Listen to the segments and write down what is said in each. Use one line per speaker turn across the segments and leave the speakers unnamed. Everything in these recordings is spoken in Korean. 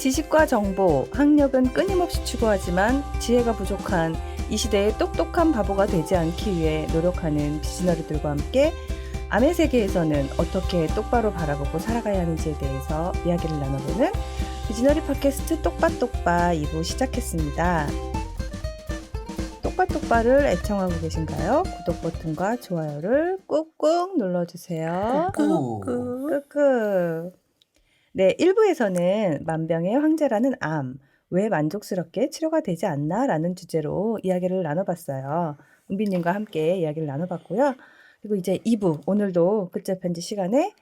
지식과 정보, 학력은 끊임없이 추구하지만 지혜가 부족한 이 시대의 똑똑한 바보가 되지 않기 위해 노력하는 비즈너리들과 함께 암의 세계에서는 어떻게 똑바로 바라보고 살아가야 하는지에 대해서 이야기를 나눠보는 비즈너리 팟캐스트 똑바똑바 2부 시작했습니다. 똑바똑바를 애청하고 계신가요? 구독 버튼과 좋아요를 꾹꾹 눌러주세요. 꾹꾹. 네, 1부에서는 만병의 황제라는 암, 왜 만족스럽게 치료가 되지 않나? 라는 주제로 이야기를 나눠봤어요. 은비님과 함께 이야기를 나눠봤고요. 그리고 이제 2부, 오늘도 끝째 편지 시간에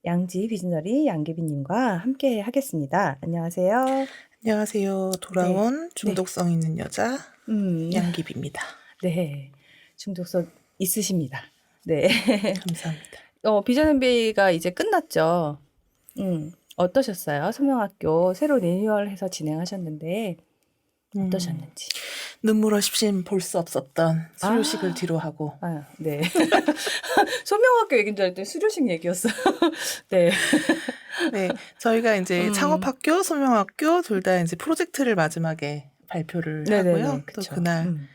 양지 비즈너리 양귀비님과 함께 하겠습니다. 안녕하세요.
안녕하세요. 돌아온 중독성 있는 여자 양귀비입니다.
네, 중독성 있으십니다. 네,
감사합니다.
비전앤비가 이제 끝났죠. 어떠셨어요? 서명학교 새로 리뉴얼해서 진행하셨는데 어떠셨는지.
눈물 없이 볼 수 없었던 수료식을 뒤로 하고.
네. 소명학교 얘기인 줄 알았더니 수료식 얘기였어요. 네.
네, 저희가 이제 창업학교, 소명학교 둘 다 이제 프로젝트를 마지막에 발표를 하고요. 또
그쵸.
그날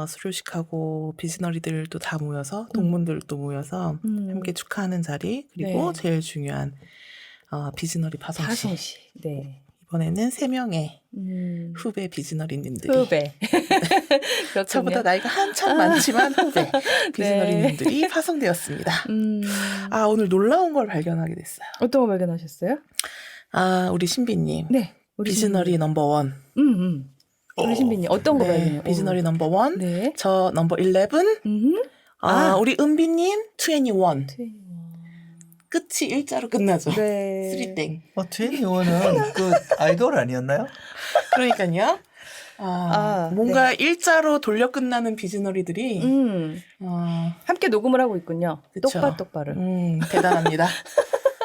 수료식하고 비즈너리들도 다 모여서 동문들도 모여서 함께 축하하는 자리, 그리고 제일 중요한 비즈너리 파송식.
네.
이번에는 3명의 후배 비즈너리님들이.
후배.
저보다 나이가 한참 많지만 후배 비즈너리님들이 파송되었습니다. 오늘 놀라운 걸 발견하게 됐어요.
어떤 거 발견하셨어요?
우리 신비님.
네. 우리
비즈너리 넘버원.
우리 신비님 어떤 거 발견해요?
비즈너리 넘버원.
네.
저 넘버 11. 우리 은비님 21. 끝이 일자로 끝나죠.
네.
쓰리땡.
21은 그 아이돌 아니었나요?
그러니까요. 뭔가 일자로 돌려 끝나는 비즈너리들이
함께 녹음을 하고 있군요.
그쵸.
똑바똑바를.
대단합니다.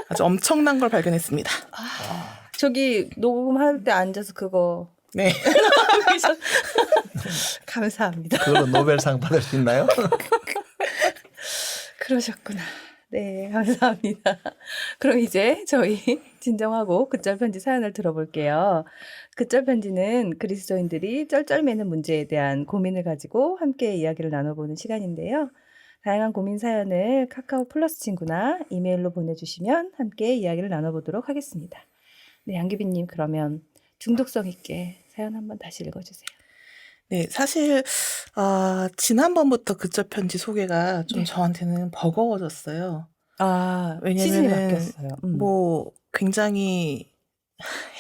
아주 엄청난 걸 발견했습니다.
저기 녹음할 때 앉아서 그거.
네.
감사합니다.
그걸로 노벨상 받을 수 있나요?
그러셨구나. 네, 감사합니다. 그럼 이제 저희 진정하고 끝절편지 사연을 들어볼게요. 끝절편지는 그리스도인들이 쩔쩔매는 문제에 대한 고민을 가지고 함께 이야기를 나눠보는 시간인데요. 다양한 고민 사연을 카카오 플러스 친구나 이메일로 보내주시면 함께 이야기를 나눠보도록 하겠습니다. 네, 양귀비님 그러면 중독성 있게 사연 한번 다시 읽어주세요.
네, 사실 지난번부터 그쪽 편지 소개가 좀 저한테는 버거워졌어요.
시즌이
왜냐면
바뀌었어요.
뭐 굉장히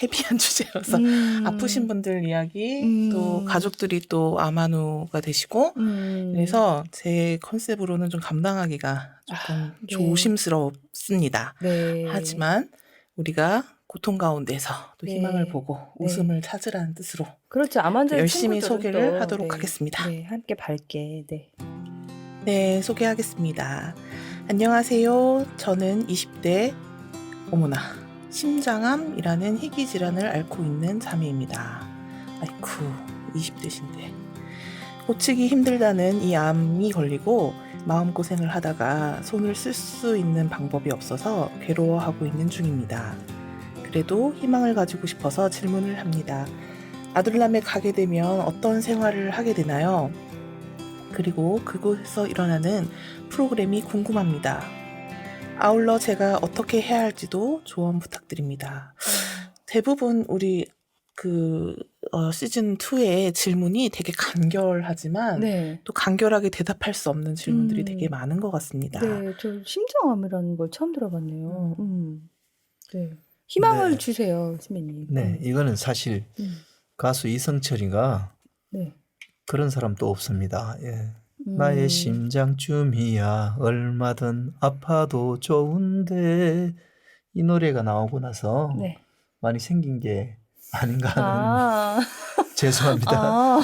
헤비한 주제여서 아프신 분들 이야기, 또 가족들이 또 암환우가 되시고 그래서 제 컨셉으로는 좀 감당하기가 조금 조심스럽습니다.
네.
하지만 우리가 고통 가운데서 또 희망을 보고 웃음을 찾으라는 뜻으로
그렇죠. 암환자
열심히 소개를 하도록 하겠습니다.
네, 함께 밝게.
네, 소개하겠습니다. 안녕하세요. 저는 20대 심장암이라는 희귀 질환을 앓고 있는 자매입니다. 아이쿠, 20대신데. 고치기 힘들다는 이 암이 걸리고 마음고생을 하다가 손을 쓸 수 있는 방법이 없어서 괴로워하고 있는 중입니다. 그래도 희망을 가지고 싶어서 질문을 합니다. 아들람에 가게 되면 어떤 생활을 하게 되나요? 그리고 그곳에서 일어나는 프로그램이 궁금합니다. 아울러 제가 어떻게 해야 할지도 조언 부탁드립니다. 대부분 우리 시즌 2의 질문이 되게 간결하지만 또 간결하게 대답할 수 없는 질문들이 되게 많은 것 같습니다.
네, 저 심장암이라는 걸 처음 들어봤네요. 네. 희망을 주세요, 신배님.
네, 이거는 사실 가수 이성철이가 그런 사람도 없습니다. 예. 나의 심장쯤이야 얼마든 아파도 좋은데 이 노래가 나오고 나서 많이 생긴 게 아닌가 하는 죄송합니다.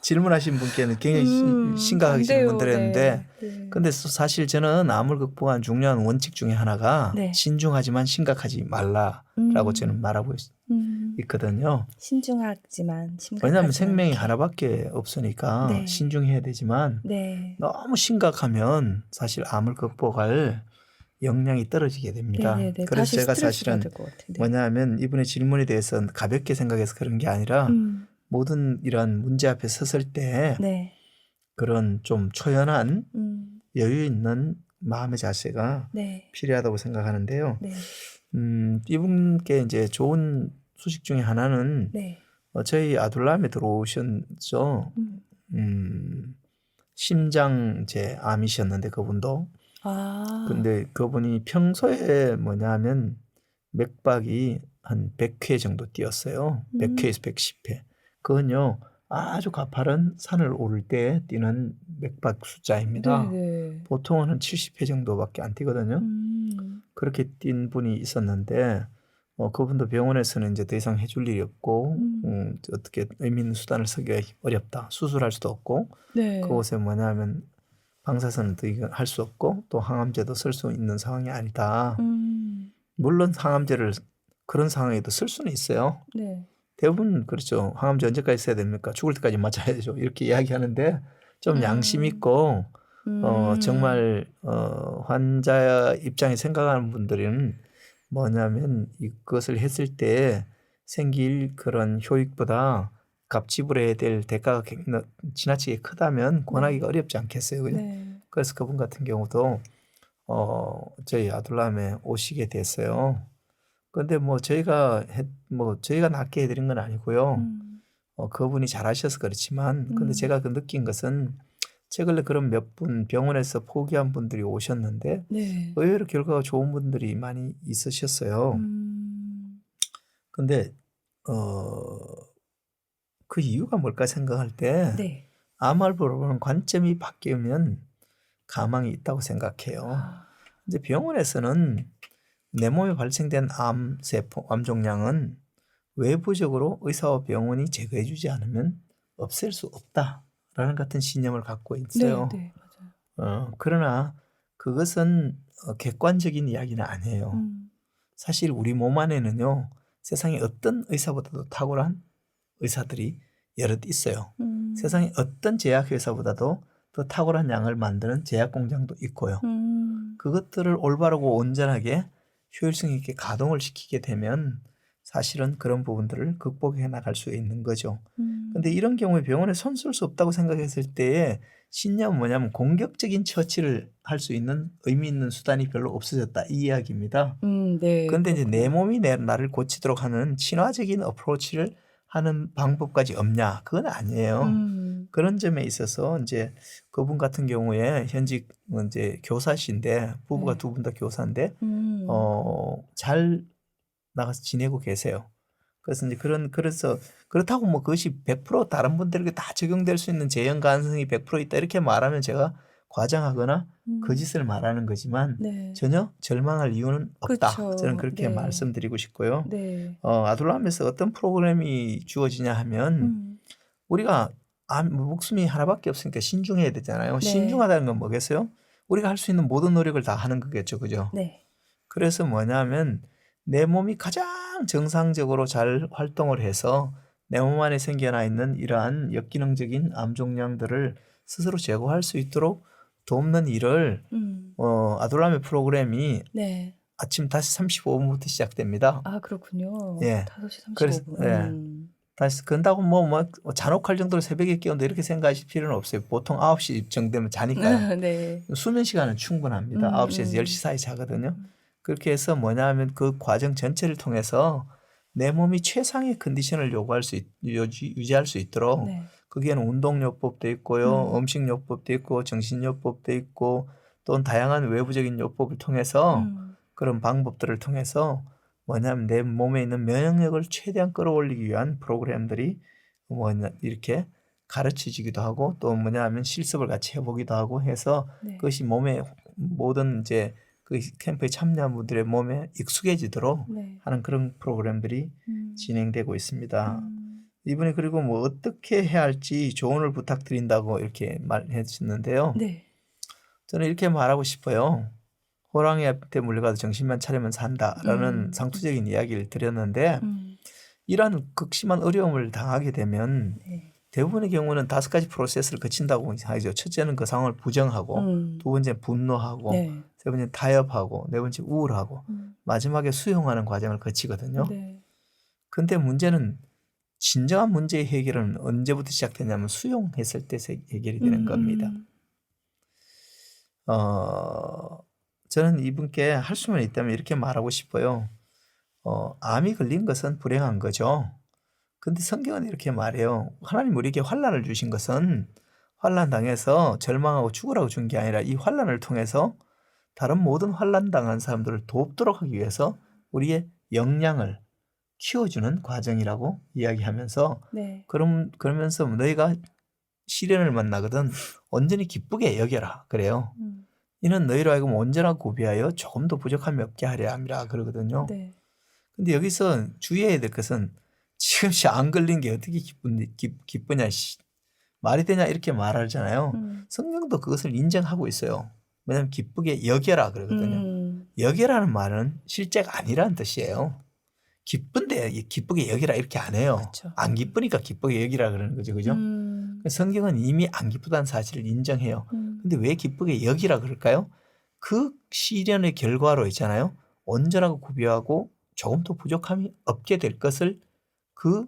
질문하신 분께는 굉장히 심각하게 질문드렸는데 근데 사실 저는 암을 극복한 중요한 원칙 중에 하나가 신중하지만 심각하지 말라라고 저는 말하고 있거든요.
신중하지만 심각하지
왜냐하면 생명이 하나밖에 없으니까 신중해야 되지만 너무 심각하면 사실 암을 극복할 역량이 떨어지게 됩니다.
네네네.
그래서
다시
제가
스트레스
사실은
받을 것 같아요. 네.
뭐냐면 이분의 질문에 대해서 가볍게 생각해서 그런 게 아니라 모든 이런 문제 앞에 섰을 때
네.
그런 좀 초연한 여유 있는 마음의 자세가
네.
필요하다고 생각하는데요.
네.
이분께 이제 좋은 소식 중에 하나는
네.
저희 아둘람에 들어오셨죠. 심장제 암이셨는데 그분도.
아.
근데 그분이 평소에 뭐냐면 맥박이 한 100회 정도 뛰었어요. 100회에서 110회. 그건요 아주 가파른 산을 오를 때 뛰는 맥박 숫자입니다.
네네.
보통은 한 70회 정도밖에 안 뛰거든요. 그렇게 뛴 분이 있었는데 그분도 병원에서는 이제 더 이상 해줄 일이 없고 어떻게 의미 있는 수단을 쓰기가 어렵다. 수술할 수도 없고
네.
그곳에 뭐냐면 방사선은 더 할 수 없고 또 항암제도 쓸 수 있는 상황이 아니다. 물론 항암제를 그런 상황에도 쓸 수는 있어요.
네.
대부분 그렇죠. 항암제 언제까지 써야 됩니까? 죽을 때까지 맞아야죠. 이렇게 이야기하는데 좀 양심 있고 정말 환자 입장에 생각하는 분들은 뭐냐면 이것을 했을 때 생길 그런 효익보다 값 지불해야 될 대가가 지나치게 크다면 권하기가 어렵지 않겠어요. 그죠?
네.
그래서 그분 같은 경우도 저희 아둘람에 오시게 됐어요. 근데 뭐 저희가 저희가 낫게 해드린 건 아니고요. 그분이 잘하셔서 그렇지만 근데 제가 그 느낀 것은 최근에 그런 몇 분 병원에서 포기한 분들이 오셨는데
네.
의외로 결과가 좋은 분들이 많이 있으셨어요. 근데 그 이유가 뭘까 생각할 때
네.
암을 보는 관점이 바뀌면 가망이 있다고 생각해요. 이제 병원에서는 내 몸에 발생된 암세포, 암종양은 외부적으로 의사와 병원이 제거해주지 않으면 없앨 수 없다라는 같은 신념을 갖고 있어요.
네, 맞아요.
그러나 그것은 객관적인 이야기는 아니에요. 사실 우리 몸 안에는요, 세상에 어떤 의사보다도 탁월한 의사들이 여럿 있어요. 세상에 어떤 제약회사보다도 더 탁월한 약을 만드는 제약공장도 있고요. 그것들을 올바르고 온전하게 효율성 있게 가동을 시키게 되면 사실은 그런 부분들을 극복해 나갈 수 있는 거죠. 근데 이런 경우에 병원에 손 쓸 수 없다고 생각했을 때에 신념은 뭐냐면 공격적인 처치를 할 수 있는 의미 있는 수단이 별로 없어졌다 이 이야기입니다.
네.
그런데 이제 내 몸이 나를 고치도록 하는 친화적인 어프로치를 하는 방법까지 없냐? 그건 아니에요. 그런 점에 있어서 이제 그분 같은 경우에 현직 이제 교사신데 부부가
네.
두 분 다 교사인데 잘 나가서 지내고 계세요. 그래서 이제 그래서 그렇다고 뭐 그것이 100% 다른 분들에게 다 적용될 수 있는 재현 가능성이 100% 있다 이렇게 말하면 제가 과장하거나 거짓을 말하는 거지만
네.
전혀 절망할 이유는 없다.
그쵸.
저는 그렇게
네.
말씀드리고 싶고요.
네.
아둘람에서 어떤 프로그램이 주어지냐 하면 우리가 목숨이 하나밖에 없으니까 신중해야 되잖아요.
네.
신중하다는 건 뭐겠어요? 우리가 할 수 있는 모든 노력을 다 하는 거겠죠. 그죠?
네.
그래서 뭐냐면 내 몸이 가장 정상적으로 잘 활동을 해서 내 몸 안에 생겨나 있는 이러한 역기능적인 암종양들을 스스로 제거할 수 있도록 돕는 일을 아둘람의 프로그램이
네.
아침 5시 35분부터 시작됩니다.
아, 그렇군요.
예.
5시
그래서
35분.
다시 근다고 뭐 잔혹할 정도로 새벽에 깨운다 이렇게 생각하실 필요는 없어요. 보통 9시 정도 되면 자니까요.
네.
수면 시간은 충분합니다. 9시에서 10시 사이 자거든요. 그렇게 해서 뭐냐 하면 그 과정 전체를 통해서 내 몸이 최상의 컨디션을 유지할 수 있도록
네.
거기에는 운동요법도 있고요. 음식요법도 있고 정신요법도 있고 또는 다양한 외부적인 요법을 통해서 그런 방법들을 통해서 뭐냐면 내 몸에 있는 면역력을 최대한 끌어올리기 위한 프로그램들이 이렇게 가르쳐지기도 하고 또 뭐냐면 실습을 같이 해보기도 하고 해서
네.
그것이 몸에 모든 이제 그 캠프에 참여한 분들의 몸에 익숙해지도록
네.
하는 그런 프로그램들이 진행되고 있습니다. 이분이 그리고 뭐 어떻게 해야 할지 조언을 부탁드린다고 이렇게 말해 주셨는데요.
네.
저는 이렇게 말하고 싶어요. 호랑이한테 물려가도 정신만 차리면 산다라는 상투적인 이야기를 드렸는데 이러한 극심한 어려움을 당하게 되면
네.
대부분의 경우는 5가지 프로세스를 거친다고 하죠. 첫째는 그 상황을 부정하고, 두 번째는 분노하고,
네.
세 번째는 타협하고, 네 번째 우울하고, 마지막에 수용하는 과정을 거치거든요.
네.
근데 문제는 진정한 문제의 해결은 언제부터 시작되냐면 수용했을 때 해결이 되는 겁니다. 저는 이분께 할 수만 있다면 이렇게 말하고 싶어요. 암이 걸린 것은 불행한 거죠. 근데 성경은 이렇게 말해요. 하나님 우리에게 환난을 주신 것은 환난 당해서 절망하고 죽으라고 준 게 아니라 이 환난을 통해서 다른 모든 환난 당한 사람들을 돕도록 하기 위해서 우리의 역량을 키워주는 과정이라고 이야기하면서
네.
그러면서 너희가 시련을 만나거든 온전히 기쁘게 여겨라 그래요. 이는 너희로 하여금 온전하고 고비하여 조금도 부족함이 없게 하려 함이라 그러거든요.
네.
근데 여기서 주의해야 될 것은 지금씩 안 걸린 게 어떻게 기쁘냐 말이 되냐 이렇게 말하잖아요. 성경도 그것을 인정하고 있어요. 왜냐하면 기쁘게 여겨라 그러거든요. 여겨라는 말은 실제가 아니라는 뜻이에요. 기쁜데 기쁘게 여기라 이렇게 안 해요.
그쵸.
안 기쁘니까 기쁘게 여기라 그러는 거죠. 그죠? 성경은 이미 안 기쁘다는 사실을 인정해요. 근데 왜 기쁘게 여기라 그럴까요? 그 시련의 결과로 있잖아요. 온전하고 구비하고 조금도 부족함이 없게 될 것을 그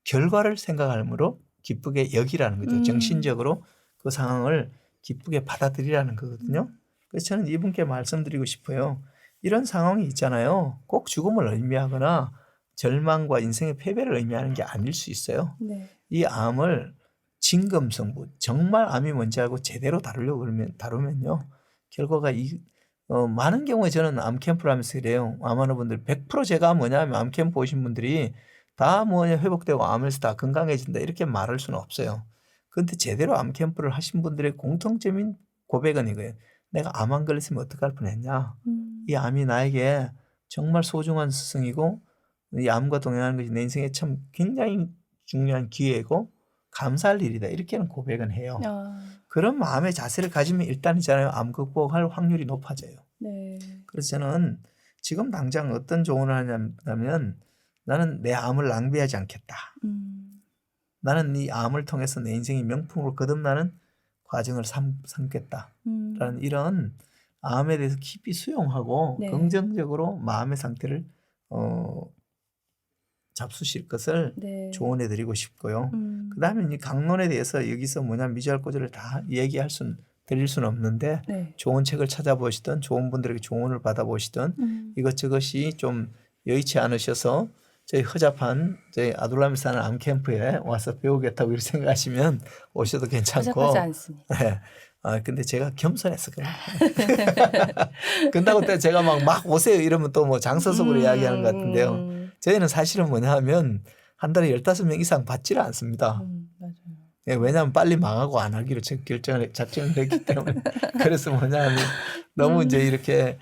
결과를 생각하므로 기쁘게 여기라는 거죠. 정신적으로 그 상황을 기쁘게 받아들이라는 거거든요. 그래서 저는 이분께 말씀드리고 싶어요. 이런 상황이 있잖아요. 꼭 죽음을 의미하거나 절망과 인생의 패배를 의미하는 게 아닐 수 있어요.
네.
이 암을 진검성부 정말 암이 뭔지 알고 제대로 다루면요. 결과가 많은 경우에 저는 암 캠프를 하면서 그래요. 암하는 분들 100% 제가 뭐냐면 암 캠프 오신 분들이 다 회복되고 암에서 다 건강해진다 이렇게 말할 수는 없어요. 그런데 제대로 암 캠프를 하신 분들의 공통점인 고백은 이거예요. 내가 암 안 걸렸으면 어떡할 뻔했냐. 이 암이 나에게 정말 소중한 스승이고 이 암과 동행하는 것이 내 인생에 참 굉장히 중요한 기회이고 감사할 일이다. 이렇게는 고백은 해요. 그런 마음의 자세를 가지면 일단이잖아요. 암 극복할 확률이 높아져요.
네.
그래서 저는 지금 당장 어떤 조언을 하냐면 나는 내 암을 낭비하지 않겠다. 나는 이 암을 통해서 내 인생이 명품으로 거듭나는 과정을 삼겠다. 라는 이런 암에 대해서 깊이 수용하고
네.
긍정적으로 마음의 상태를 잡수실 것을
네.
조언해 드리고 싶고요. 그 다음에 이 강론에 대해서 여기서 미주알고지를 다 드릴 수는 없는데
네.
좋은 책을 찾아보시든 좋은 분들에게 조언을 받아보시든 이것저것이 좀 여의치 않으셔서 저희 허잡한 저희 아둘람에서 하는 암캠프에 와서 배우겠다고 이렇게 생각하시면 오셔도 괜찮고.
허잡하지 않습니다.
네. 근데 제가 겸손해서 그래요. 근다고 때 제가 막 오세요 이러면 또 장서속으로 이야기하는 것 같은데요. 저희는 사실은 뭐냐면 한 달에 15명 이상 받지를 않습니다.
맞아요.
예, 왜냐하면 빨리 망하고 안 하기로 작정을 했기 때문에. 그래서 뭐냐면 너무 이제 이렇게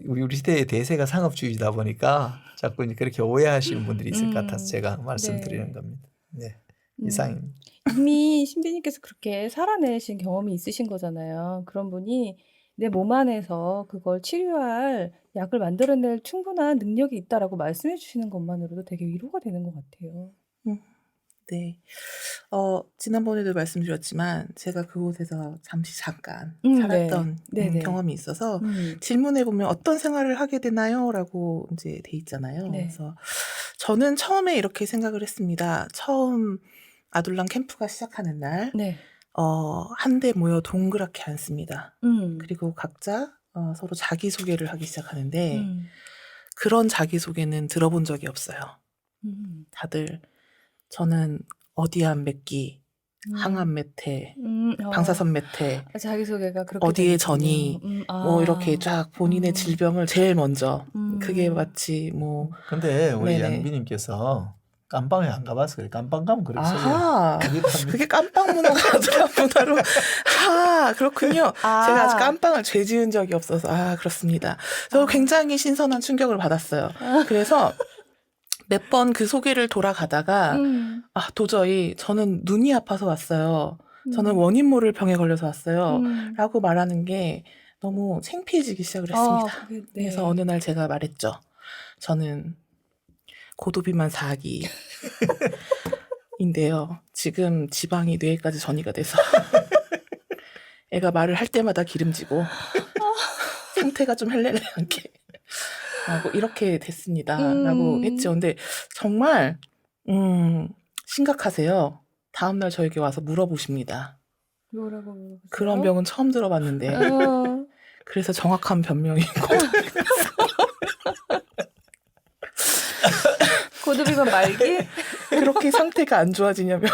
우리 시대의 대세가 상업주의다 보니까 자꾸 이제 그렇게 오해하시는 분들이 있을 것 같아서 제가 말씀드리는 겁니다. 네. 이상입니다.
이미 신비님께서 그렇게 살아내신 경험이 있으신 거잖아요. 그런 분이 내 몸 안에서 그걸 치료할 약을 만들어낼 충분한 능력이 있다라고 말씀해 주시는 것만으로도 되게 위로가 되는 것 같아요.
네. 지난번에도 말씀드렸지만 제가 그곳에서 잠깐
네.
살았던
네네.
경험이 있어서 질문해 보면 어떤 생활을 하게 되나요?라고 이제 돼 있잖아요.
네.
그래서 저는 처음에 이렇게 생각을 했습니다. 처음 아둘람 캠프가 시작하는 날,
네.
한데 모여 동그랗게 앉습니다. 그리고 각자 서로 자기소개를 하기 시작하는데 그런 자기소개는 들어본 적이 없어요. 다들 저는 어디암 몇 기, 항암 몇 회, 방사선 몇 회,
자기소개가 그렇게
어디에
되는군요.
전이 이렇게 쫙 본인의 질병을 제일 먼저 그게 마치
근데 우리
네네.
양비님께서 깜빵에 안 가봐서 그래. 깜빵 가면 그렇게
아하, 그게 깜빵 문화가 아니라 문화로 그렇군요. 제가 아직 깜빵을 죄 지은 적이 없어서 그렇습니다. 저 굉장히 신선한 충격을 받았어요. 그래서 몇 번 그 소개를 돌아가다가 도저히 저는 눈이 아파서 왔어요. 저는 원인 모를 병에 걸려서 왔어요. 라고 말하는 게 너무 창피해지기 시작을 했습니다.
네.
그래서 어느 날 제가 말했죠. 저는 고도비만 4기 인데요. 지금 지방이 뇌에까지 전이가 돼서 애가 말을 할 때마다 기름지고 상태가 좀 헬렐레한게 라고 이렇게 됐습니다. 라고 했죠. 근데 정말 심각하세요. 다음날 저에게 와서 물어보십니다.
뭐라고 물어보세요?
그런 병은 처음 들어봤는데 그래서 정확한 변명이
고두비만 말기?
그렇게 상태가 안 좋아지냐며.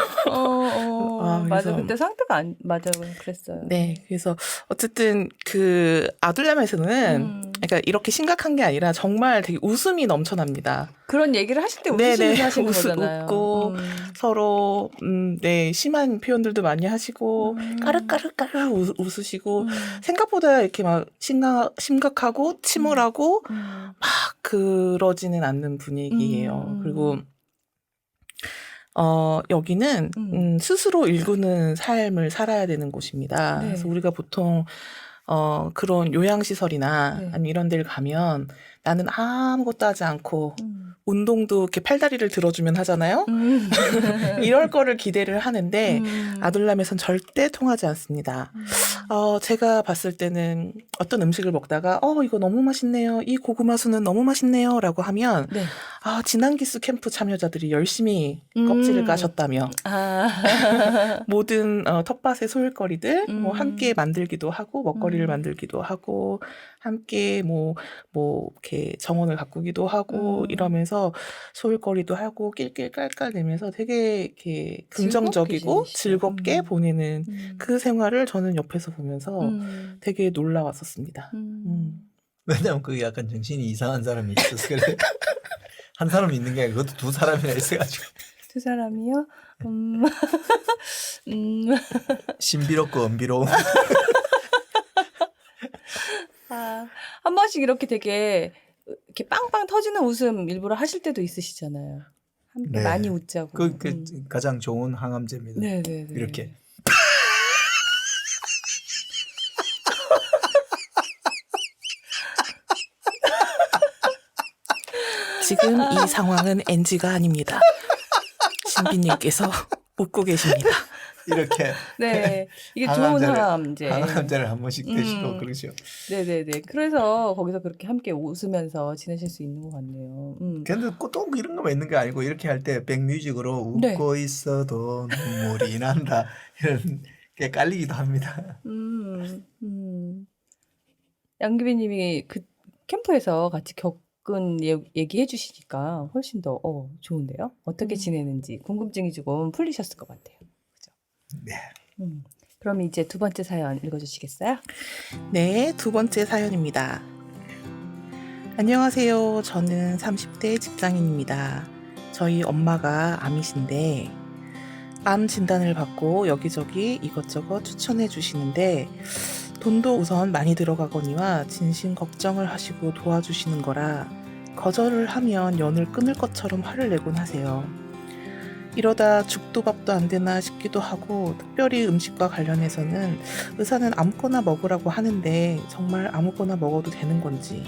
맞아.
그래서
그때 상태가 맞아. 그랬어요.
네, 그래서 어쨌든 그 아둘람에서는 그러니까 이렇게 심각한 게 아니라 정말 되게 웃음이 넘쳐납니다.
그런 얘기를 하실 때
네네,
웃으시면서 하시는 거잖아요.
웃고 서로 네 심한 표현들도 많이 하시고 까르까르까르 웃으시고 생각보다 이렇게 막 심각하고 침울하고 막 그러지는 않는 분위기예요. 그리고 여기는 스스로 일구는 삶을 살아야 되는 곳입니다.
네.
그래서 우리가 보통 그런 요양시설이나
네.
아니면 이런 데를 가면 나는 아무것도 하지 않고 운동도 이렇게 팔다리를 들어주면 하잖아요. 이럴 거를 기대를 하는데 아둘람에선 절대 통하지 않습니다. 제가 봤을 때는 어떤 음식을 먹다가 이거 너무 맛있네요. 이 고구마수는 너무 맛있네요. 라고 하면
네.
진안기수 캠프 참여자들이 열심히 껍질을 까셨다며 모든 텃밭의 소일거리들 뭐 함께 만들기도 하고 먹거리를 만들기도 하고 함께 뭐 이렇게 정원을 가꾸기도 하고 이러면서 소일거리도 하고 낄낄 깔깔대면서 되게 이렇게 긍정적이고 즐겁게 보내는 그 생활을 저는 옆에서 보면서 되게 놀라웠었습니다.
왜냐면 그게 약간 정신이 이상한 사람이 있어서 그래. 한 사람 있는 게 아니고 그것도 두 사람이나 있어가지고.
두 사람이요?
신비롭고 은비로운.
한 번씩 이렇게 되게 이렇게 빵빵 터지는 웃음 일부러 하실 때도 있으시잖아요. 함께
네.
많이 웃자고.
그 가장 좋은 항암제입니다.
네네네.
이렇게.
지금 이 상황은 NG가 아닙니다. 신비님께서 웃고 계십니다.
이렇게.
네, 이게 좋은 항암제.
항암제를 한 번씩 드시고 그러죠.
네네네. 그래서 거기서 그렇게 함께 웃으면서 지내실 수 있는 것 같네요.
근데 또 이런 거만 있는 게 아니고 이렇게 할 때 백뮤직으로
네.
웃고 있어도 눈물이 난다 이런 게 깔리기도 합니다.
양귀비님이 그 캠프에서 같이 겪은 얘기해 주시니까 훨씬 더 좋은데요. 어떻게 지내는지 궁금증이 조금 풀리셨을 것 같아요. 그죠?
네.
그럼 이제 두 번째 사연 읽어주시겠어요?
네, 두 번째 사연입니다. 안녕하세요. 저는 30대 직장인입니다. 저희 엄마가 암이신데 암 진단을 받고 여기저기 이것저것 추천해 주시는데 돈도 우선 많이 들어가거니와 진심 걱정을 하시고 도와주시는 거라 거절을 하면 연을 끊을 것처럼 화를 내곤 하세요. 이러다 죽도 밥도 안 되나 싶기도 하고 특별히 음식과 관련해서는 의사는 아무거나 먹으라고 하는데 정말 아무거나 먹어도 되는 건지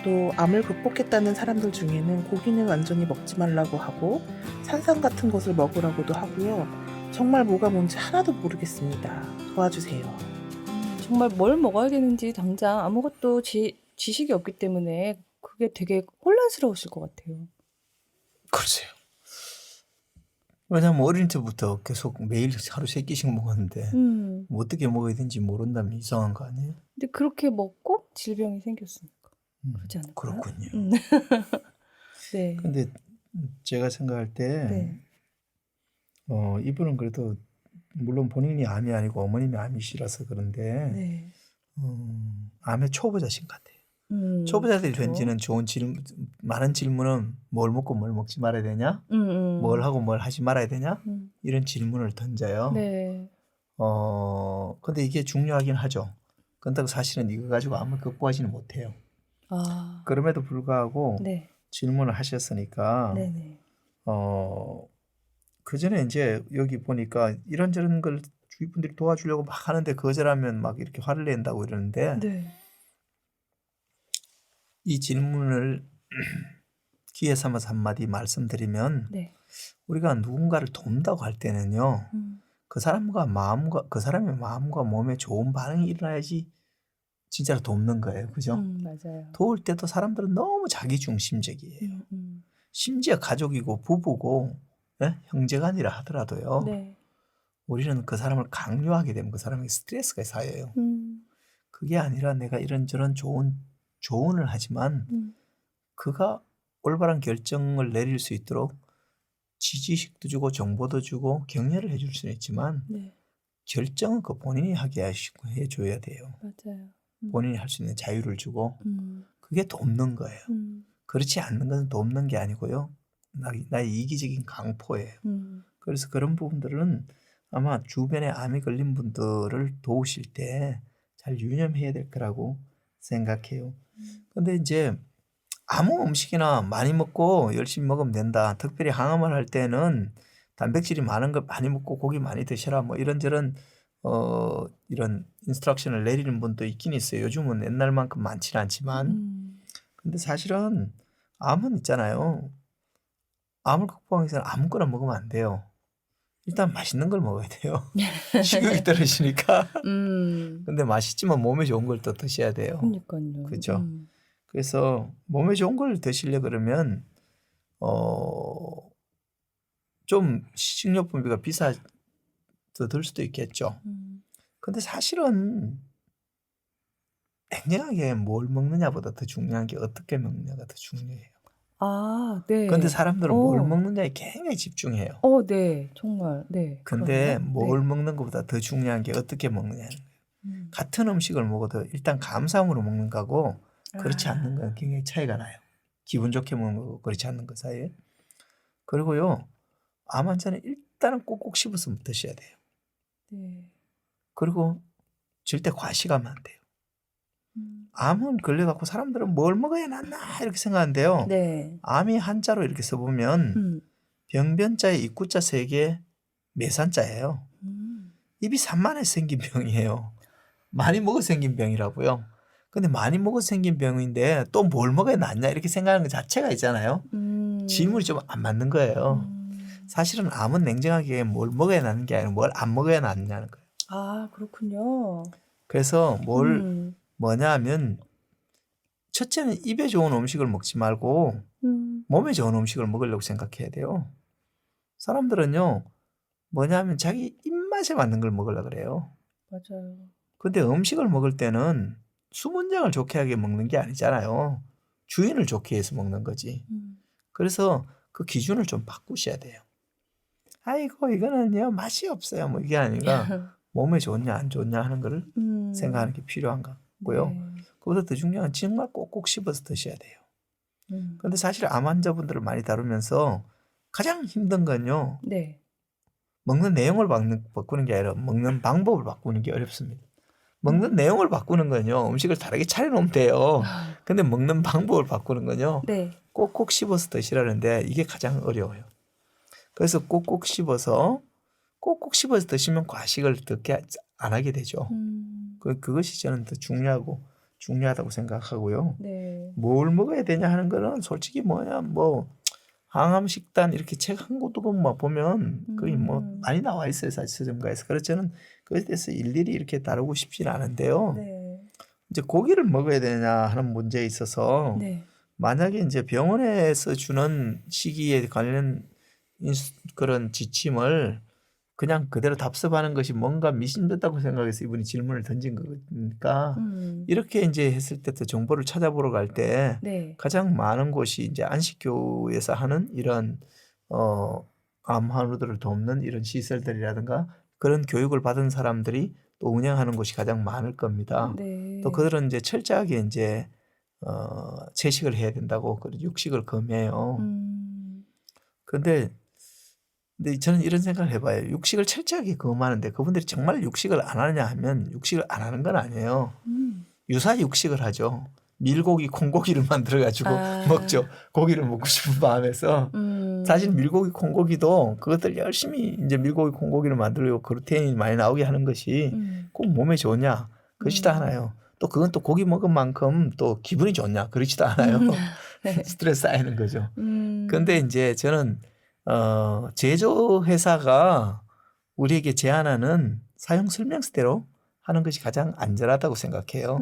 또 암을 극복했다는 사람들 중에는 고기는 완전히 먹지 말라고 하고 산삼 같은 것을 먹으라고도 하고요. 정말 뭐가 뭔지 하나도 모르겠습니다. 도와주세요.
정말 뭘 먹어야 되는지 당장 아무것도 지식이 없기 때문에 그게 되게 혼란스러우실 것 같아요.
그러세요. 왜냐면 어릴 때부터 계속 매일 하루 3끼씩 먹었는데 뭐 어떻게 먹어야 되는지 모른다면 이상한 거 아니에요?
근데 그렇게 먹고 질병이 생겼으니까 그렇지 않을까요?
그렇군요.
네.
근데 제가 생각할 때
네.
이분은 그래도 물론 본인이 암이 아니고 어머님이 암이시라서 그런데
네.
암의 초보자신 것 같아요. 초보자들이
그렇죠.
던지는 많은 질문은 뭘 먹고 뭘 먹지 말아야 되냐? 뭘 하고 뭘 하지 말아야 되냐? 이런 질문을 던져요.
네.
근데 이게 중요하긴 하죠. 그런데 사실은 이거 가지고 암을 극복하지는 못해요. 그럼에도 불구하고
네.
질문을 하셨으니까
네네.
그 전에 이제 여기 보니까 이런저런 걸 주위 분들이 도와주려고 막 하는데 거절하면 막 이렇게 화를 낸다고 이러는데
네.
이 질문을 기회 삼아서 한마디 말씀드리면
네.
우리가 누군가를 돕는다고 할 때는요. 그 사람의 마음과 몸에 좋은 반응이 일어나야지 진짜로 돕는 거예요. 그죠?
맞아요.
도울 때도 사람들은 너무 자기중심적이에요. 심지어 가족이고 부부고 예? 형제간이라 하더라도요.
네.
우리는 그 사람을 강요하게 되면 그 사람에게 스트레스가 쌓여요. 그게 아니라 내가 이런저런 조언을 하지만 그가 올바른 결정을 내릴 수 있도록 지식도 주고 정보도 주고 격려를 해줄 수는 있지만
네.
결정은 그 본인이 하게 해줘야 돼요.
맞아요.
본인이 할 수 있는 자유를 주고 그게 돕는 거예요. 그렇지 않는 것은 돕는 게 아니고요. 나의 이기적인 강포예요. 그래서 그런 부분들은 아마 주변에 암이 걸린 분들을 도우실 때 잘 유념해야 될 거라고 생각해요. 근데 이제 아무 음식이나 많이 먹고 열심히 먹으면 된다. 특별히 항암을 할 때는 단백질이 많은 걸 많이 먹고 고기 많이 드셔라. 뭐 이런저런 이런 인스트럭션을 내리는 분도 있긴 있어요. 요즘은 옛날만큼 많지는 않지만. 근데 사실은 암은 있잖아요. 암을 극복하기 위해서는 아무거나 먹으면 안 돼요. 일단 맛있는 걸 먹어야 돼요. 식욕이 떨어지니까. 근데 맛있지만 몸에 좋은 걸 또 드셔야 돼요.
그러니까요.
그죠? 그래서 몸에 좋은 걸 드시려 그러면 좀 식료품비가 더 들 수도 있겠죠. 근데 사실은 냉정하게 뭘 먹느냐보다 더 중요한 게 어떻게 먹느냐가 더 중요해요.
아, 네.
근데 사람들은 뭘 먹느냐에 굉장히 집중해요.
네. 정말. 네.
근데
그러네요.
뭘
네.
먹는 것보다 더 중요한 게 어떻게 먹느냐는 거예요. 같은 음식을 먹어도 일단 감사함으로 먹는 거고 그렇지 않는 건 굉장히 차이가 나요. 기분 좋게 먹는 거고 그렇지 않는 것 사이에. 그리고요. 암 환자는 일단은 꼭꼭 씹어서 드셔야 돼요.
네.
그리고 절대 과식하면 안 돼요. 암은 걸려갖고 사람들은 뭘 먹어야 낫나 이렇게 생각하는데요.
네.
암이 한자로 이렇게 써보면 병변자에 입구자 3개 매산자예요. 입이 산만해서 생긴 병이에요. 많이 먹어 생긴 병이라고요. 근데 많이 먹어 생긴 병인데 또 뭘 먹어야 낫냐 이렇게 생각하는 것 자체가 있잖아요. 질문이 좀 안 맞는 거예요. 사실은 암은 냉정하게 뭘 먹어야 낫는 게 아니라 뭘 안 먹어야 낫냐는 거예요.
아, 그렇군요.
그래서 뭐냐 하면 첫째는 입에 좋은 음식을 먹지 말고 몸에 좋은 음식을 먹으려고 생각해야 돼요. 사람들은요. 뭐냐 하면 자기 입맛에 맞는 걸 먹으려고 그래요.
맞아요.
근데 음식을 먹을 때는 수문장을 좋게 하게 먹는 게 아니잖아요. 주인을 좋게 해서 먹는 거지. 그래서 그 기준을 좀 바꾸셔야 돼요. 아이고 이거는요 맛이 없어요. 뭐 이게 아니라 몸에 좋냐 안 좋냐 하는 거를 생각하는 게 필요한 것 같고요.
네.
그보다 더 중요한 건 정말 꼭꼭 씹어서 드셔야 돼요. 근데 사실 암 환자분들을 많이 다루면서 가장 힘든 건요.
네.
먹는 내용을 바꾸는 게 아니라 먹는 방법을 바꾸는 게 어렵습니다. 먹는 내용을 바꾸는 건요. 음식을 다르게 차려놓으면 돼요. 근데 먹는 방법을 바꾸는 건요.
네.
꼭꼭 씹어서 드시라는데 이게 가장 어려워요. 그래서 꼭꼭 씹어서 드시면 과식을 듣게 안 하게 되죠. 그것이 저는 더 중요하다고 생각하고요.
네.
뭘 먹어야 되냐 하는 거는 솔직히 항암식단 이렇게 책 한 곳도 보면 거의 많이 나와 있어요. 사실 서점가에서. 그래서 저는 그것에 대해서 일일이 이렇게 다루고 싶지는 않은데요.
네.
이제 고기를 먹어야 되냐 하는 문제에 있어서
네.
만약에 이제 병원에서 주는 시기에 관련 그런 지침을 그냥 그대로 답습하는 것이 뭔가 미신됐다고 생각해서 이분이 질문을 던진 거니까 이렇게 이제 했을 때 또 정보를 찾아보러 갈 때
네.
가장 많은 곳이 이제 안식교에서 하는 이런 암 환우들을 돕는 이런 시설들이라든가 그런 교육을 받은 사람들이 또 운영하는 곳이 가장 많을 겁니다.
네.
또 그들은 이제 철저하게 이제 채식을 해야 된다고 그리고 육식을 금해요. 근데 저는 이런 생각을 해봐요. 육식을 철저하게 금하는데 그분들이 정말 육식을 안 하느냐 하면 육식을 안 하는 건 아니에요. 유사 육식을 하죠. 밀고기, 콩고기를 만들어가지고 먹죠. 고기를 먹고 싶은 마음에서. 사실 밀고기, 콩고기도 그것들 열심히 이제 밀고기, 콩고기를 만들고 그루테인이 많이 나오게 하는 것이 꼭 몸에 좋냐? 그렇지도 않아요. 또 그건 또 고기 먹은 만큼 또 기분이 좋냐? 그렇지도 않아요.
네.
스트레스 쌓이는 거죠. 근데 이제 저는 제조회사가 우리에게 제안하는 사용 설명서대로 하는 것이 가장 안전하다고 생각해요.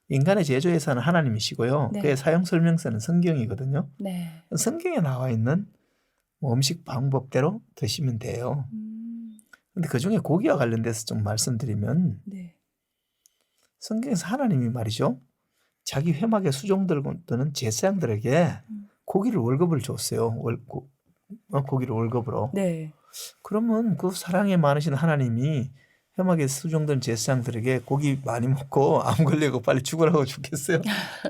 인간의 제조회사는 하나님이시고요.
네.
그의 사용 설명서는 성경이거든요.
네.
성경에 나와 있는 음식 방법대로 드시면 돼요. 근데 그중에 고기와 관련돼서 좀 말씀드리면
네.
성경에서 하나님이 말이죠. 자기 회막의 수종들 또는 제사장들에게 고기를 월급을 줬어요. 고기를 월급으로.
네.
그러면 그 사랑에 많으신 하나님이 회막의 수종된 제사장들에게 고기 많이 먹고 암 걸리고 빨리 죽으라고 죽겠어요?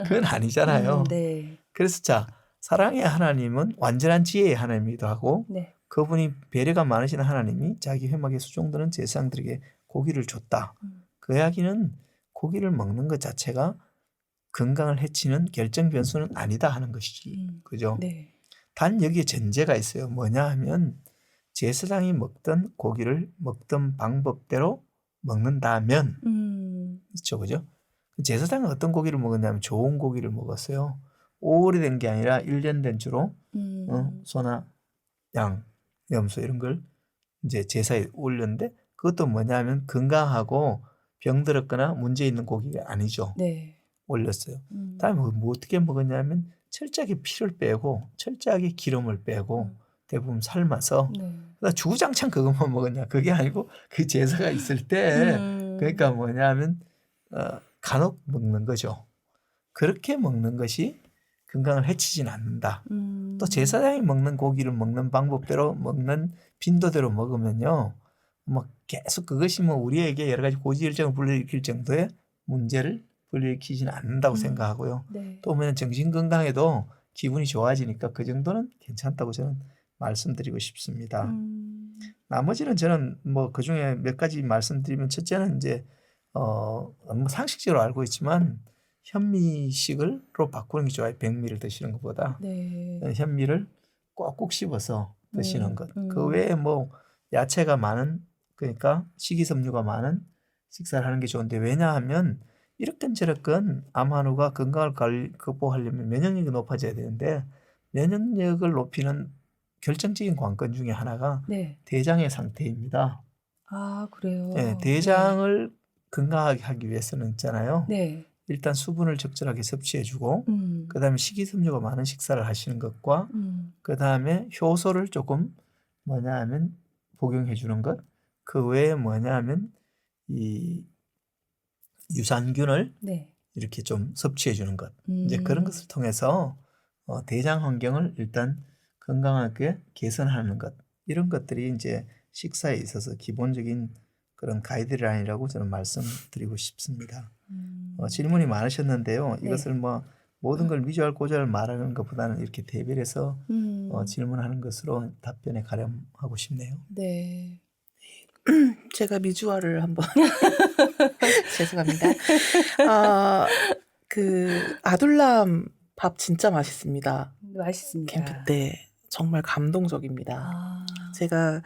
그건 아니잖아요.
네.
그래서 자, 사랑의 하나님은 완전한 지혜의 하나님이기도 하고
네.
그분이 배려가 많으신 하나님이 자기 회막에 수종되는 제사장들에게 고기를 줬다. 그 이야기는 고기를 먹는 것 자체가 건강을 해치는 결정 변수는 아니다 하는 것이지. 그죠?
네.
단 여기에 전제가 있어요. 뭐냐 하면 제사장이 먹던 고기를 먹던 방법대로 먹는다면 있죠. 그죠? 제사장은 어떤 고기를 먹었냐면 좋은 고기를 먹었어요. 오래된 게 아니라 1년 된 주로 소나 양, 염소 이런 걸 이제 제사에 올렸는데 그것도 뭐냐면 건강하고 병들었거나 문제 있는 고기가 아니죠.
네.
올렸어요. 다음에 뭐 어떻게 먹었냐면 철저하게 피를 빼고 철저하게 기름을 빼고 대부분 삶아서
네.
그러다 주구장창 그것만 먹었냐 그게 아니고 그 제사가 있을 때 그러니까 뭐냐면 간혹 먹는 거죠. 그렇게 먹는 것이 건강을 해치진 않는다. 또 제사장이 먹는 고기를 먹는 방법대로 먹는 빈도대로 먹으면요. 뭐 계속 그것이 뭐 우리에게 여러 가지 고지혈증을 불러일으킬 정도의 문제를 불러일으키지는 않는다고 생각하고요.
네.
또 보면 정신 건강에도 기분이 좋아지니까 그 정도는 괜찮다고 저는 말씀드리고 싶습니다. 나머지는 저는 뭐 그 중에 몇 가지 말씀드리면 첫째는 이제 뭐 상식적으로 알고 있지만 현미식으로 바꾸는 게 좋아요. 백미를 드시는 것보다
네.
현미를 꼭꼭 씹어서 드시는 것. 그 외에 뭐 야채가 많은 그러니까 식이섬유가 많은 식사를 하는 게 좋은데 왜냐하면 이렇건 저렇건 암 환우가 건강을 극복하려면 면역력이 높아져야 되는데 면역력을 높이는 결정적인 관건 중에 하나가
네.
대장의 상태입니다.
아, 그래요.
네, 대장을 건강하게 하기 위해서는 있잖아요.
네.
일단 수분을 적절하게 섭취해주고 그다음에 식이섬유가 많은 식사를 하시는 것과 그다음에 효소를 조금 뭐냐 하면 복용해주는 것. 그 외에 뭐냐 하면 이 유산균을
네.
이렇게 좀 섭취해주는 것. 이제 그런 것을 통해서 대장 환경을 일단 건강하게 개선하는 것. 이런 것들이 이제 식사에 있어서 기본적인 그런 가이드라인이라고 저는 말씀드리고 싶습니다. 질문이 많으셨는데요.
네.
이것을 뭐 모든 걸 미주알 고주알 말하는 것보다는 이렇게 대별해서 질문하는 것으로 답변에 가름하고 싶네요.
네.
제가 미주알을 한번 죄송합니다. 그 아둘람 밥 진짜 맛있습니다.
맛있습니다.
캠프 때 정말 감동적입니다.
아.
제가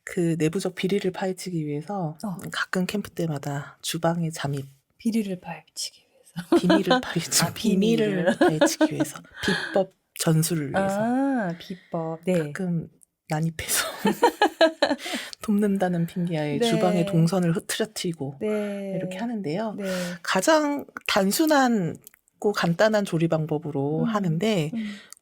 그 내부적 비리를 파헤치기 위해서 가끔 캠프 때마다 주방에 잠입
비리를 파헤치기 위해서.
비밀을 파헤치 비밀을 파헤치기 위해서 비법 전수를 위해서
아, 비법. 네.
가끔 난입해서 돕는다는 핑계하에
네.
주방의 동선을 흐트러뜨리고
네.
이렇게 하는데요.
네.
가장 단순하고 간단한 조리 방법으로 하는데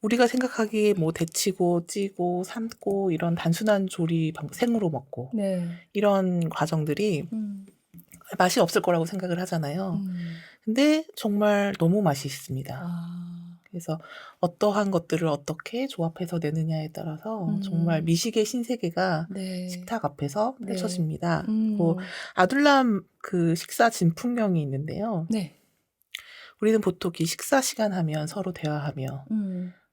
우리가 생각하기에 뭐 데치고 찌고 삶고 이런 단순한 조리 방법, 생으로 먹고
네.
이런 과정들이 맛이 없을 거라고 생각을 하잖아요. 근데 정말 너무 맛있습니다.
아.
그래서 어떠한 것들을 어떻게 조합해서 내느냐에 따라서 정말 미식의 신세계가
네.
식탁 앞에서
네.
펼쳐집니다. 뭐 아둘람 그 식사 진풍경이 있는데요.
네.
우리는 보통 이 식사 시간 하면 서로 대화하며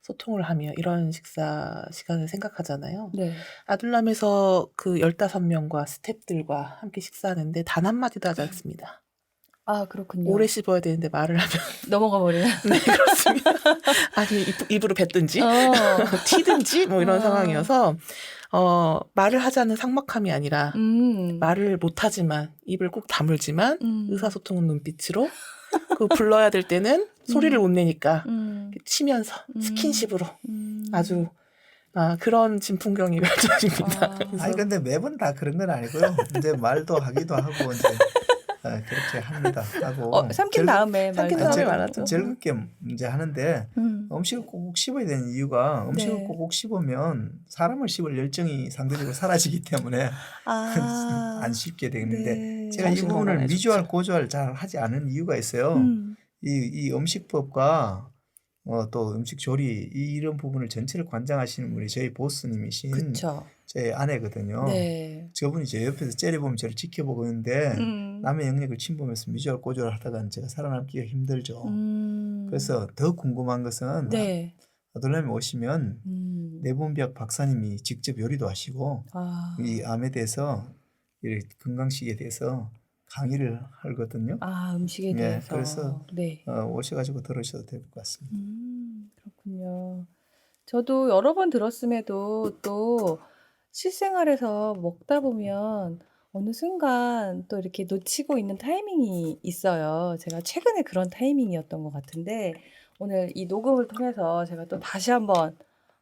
소통을 하며 이런 식사 시간을 생각하잖아요.
네.
아둘람에서 그 15명과 스태프들과 함께 식사하는데 단 한마디도 하지 않습니다.
아, 그렇군요.
오래 씹어야 되는데 말을 하면
넘어가 버리는.
네, 그렇습니다. 아니 입으로 뱉든지 튀든지 뭐 이런 상황이어서 말을 하자는 삭막함이 아니라 말을 못하지만 입을 꼭 다물지만 의사소통은 눈빛으로 그 불러야 될 때는 소리를 못 내니까 치면서 스킨십으로 아주 그런 진풍경이 펼쳐집니다. 그래서
아니 근데 매번 다 그런 건 아니고요. 이제 말도 하기도 하고 이제 그렇게 합니다. 하고
삼킨 다음에
삼킨
말도.
다음에 말하죠.
즐겁게 이제 하는데 음식을 꼭꼭 씹어야 되는 이유가 음식을
네.
꼭꼭 씹으면 사람을 씹을 열정이 상대적으로 사라지기 때문에 안 씹게 되는데
네.
제가 이
정신
부분을
건강에
미주알
좋죠.
고주알 잘 하지 않은 이유가 있어요. 이 음식법과 또 음식 조리 이런 부분을 전체를 관장하시는 분이 저희 보스님이신
그쵸.
제 아내거든요.
네.
저분이 제 옆에서 째려보면 저를 지켜보고 있는데
음.
남의 영역을 침범해서 미주알 고주알 하다가 제가 살아남기가 힘들죠.
음.
그래서 더 궁금한 것은
네.
아들람이 오시면 내분비학 박사님이 직접 요리도 하시고 이 암에 대해서 이 건강식에 대해서 강의를 하거든요.
음식에
예,
대해서.
그래서
네.
오셔가지고 들으셔도 될 것 같습니다.
그렇군요. 저도 여러 번 들었음에도 또 실생활에서 먹다 보면 어느 순간 또 이렇게 놓치고 있는 타이밍이 있어요. 제가 최근에 그런 타이밍이었던 것 같은데 오늘 이 녹음을 통해서 제가 또 다시 한번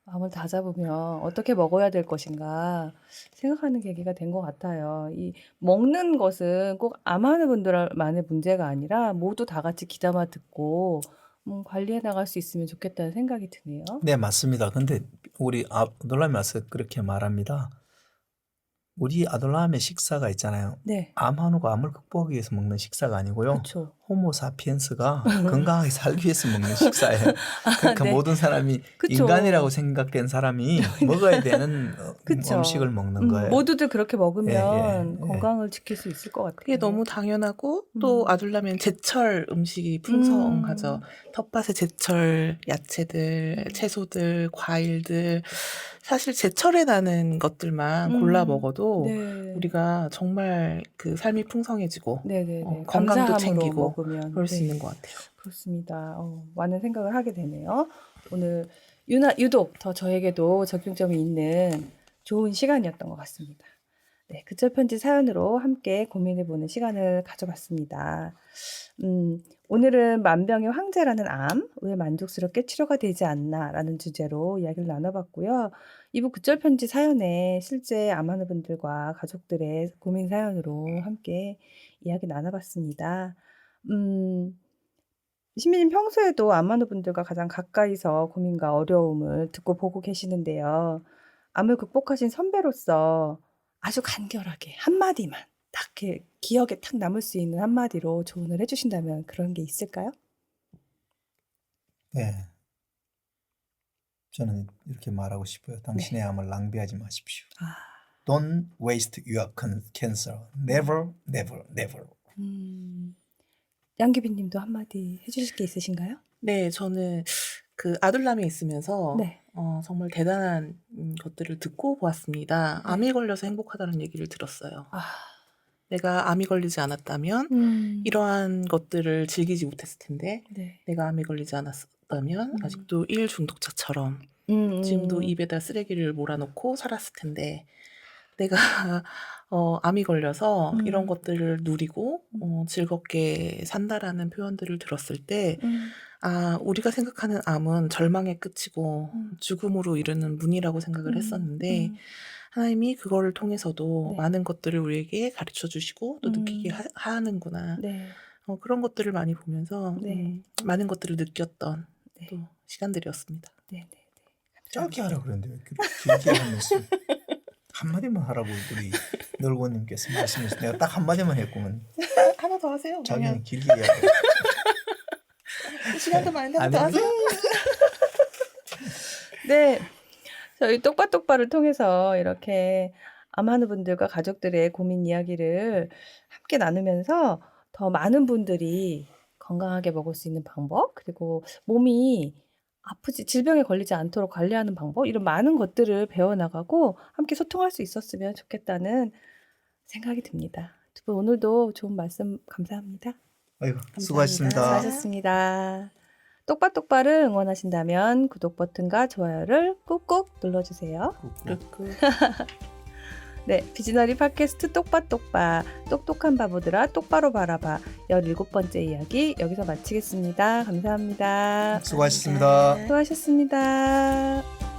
마음을 다잡으면 어떻게 먹어야 될 것인가 생각하는 계기가 된 것 같아요. 이 먹는 것은 꼭 암하는 분들만의 문제가 아니라 모두 다 같이 귀담아 듣고 관리해 나갈 수 있으면 좋겠다는 생각이 드네요.
네, 맞습니다. 근데 우리 아들람이 와서 그렇게 말합니다. 우리 아들람의 식사가 있잖아요.
네.
암 한우가 암을 극복하기 위해서 먹는 식사가 아니고요.
그렇죠.
호모사피엔스가 건강하게 살기 위해서 먹는 식사예요. 그러니까
네.
모든 사람이
그쵸.
인간이라고 생각된 사람이 먹어야 되는
그쵸.
음식을 먹는 거예요.
모두들 그렇게 먹으면
예, 예.
건강을 지킬 수 있을 것 같아요.
그게 너무 당연하고 또 아들라면 제철 음식이 풍성하죠. 텃밭의 제철 야채들, 채소들, 과일들 사실 제철에 나는 것들만 골라 먹어도
네.
우리가 정말 그 삶이 풍성해지고
네네네.
건강도
감사함으로
챙기고
먹으면
그럴 수
네.
있는 것 같아요.
그렇습니다. 많은 생각을 하게 되네요. 오늘 유독 더 저에게도 적용점이 있는 좋은 시간이었던 것 같습니다. 네, 그철편지 사연으로 함께 고민해보는 시간을 가져봤습니다. 오늘은 만병의 황제라는 암, 왜 만족스럽게 치료가 되지 않나 라는 주제로 이야기를 나눠봤고요. 이부 그철편지 사연에 실제 암하는 분들과 가족들의 고민 사연으로 함께 이야기 나눠봤습니다. 신비님 평소에도 암하는 분들과 가장 가까이서 고민과 어려움을 듣고 보고 계시는데요. 암을 극복하신 선배로서 아주 간결하게 한마디만 딱 이렇게 기억에 탁 남을 수 있는 한마디로 조언을 해주신다면 그런 게 있을까요?
네. 저는 이렇게 말하고 싶어요. 당신의 암을 낭비하지 마십시오. Don't waste your cancer. Never, never, never.
양귀빈님도 한마디 해주실 게 있으신가요?
네, 저는 그 아들람이 있으면서
네.
정말 대단한 것들을 듣고 보았습니다. 암이 걸려서 행복하다는 얘기를 들었어요. 내가 암이 걸리지 않았다면 이러한 것들을 즐기지 못했을 텐데
네.
내가 암이 걸리지 않았다면 아직도 일 중독자처럼 지금도 입에다 쓰레기를 몰아넣고 살았을 텐데 내가 암이 걸려서 이런 것들을 누리고 즐겁게 산다라는 표현들을 들었을 때 우리가 생각하는 암은 절망의 끝이고 죽음으로 이르는 문이라고 생각을 했었는데 하나님이 그거를 통해서도
네.
많은 것들을 우리에게 가르쳐 주시고 또 느끼게 하는구나.
네.
그런 것들을 많이 보면서
네.
많은 것들을 느꼈던
네.
또 시간들이었습니다.
네.
짧게 하라 그랬는데 왜 길게 하면서 한마디만 하라고 우리 널고님께서 말씀하셔서 내가 딱 한마디만 했구만.
하나 더 하세요.
자기는 길게 해야 돼.
시간도 많은데 하나 더 하세요.
네. 저희 똑바똑바를 통해서 이렇게 암하는 분들과 가족들의 고민 이야기를 함께 나누면서 더 많은 분들이 건강하게 먹을 수 있는 방법, 그리고 몸이 질병에 걸리지 않도록 관리하는 방법, 이런 많은 것들을 배워나가고 함께 소통할 수 있었으면 좋겠다는 생각이 듭니다. 두 분 오늘도 좋은 말씀 감사합니다.
아이고, 수고하셨습니다.
수고하셨습니다. 똑바똑바를 응원하신다면 구독 버튼과 좋아요를 꾹꾹 눌러주세요. 네, 비즈너리 팟캐스트 똑바똑바, 똑똑한 바보들아 똑바로 바라봐 17번째 이야기 여기서 마치겠습니다. 감사합니다.
수고하셨습니다.
수고하셨습니다.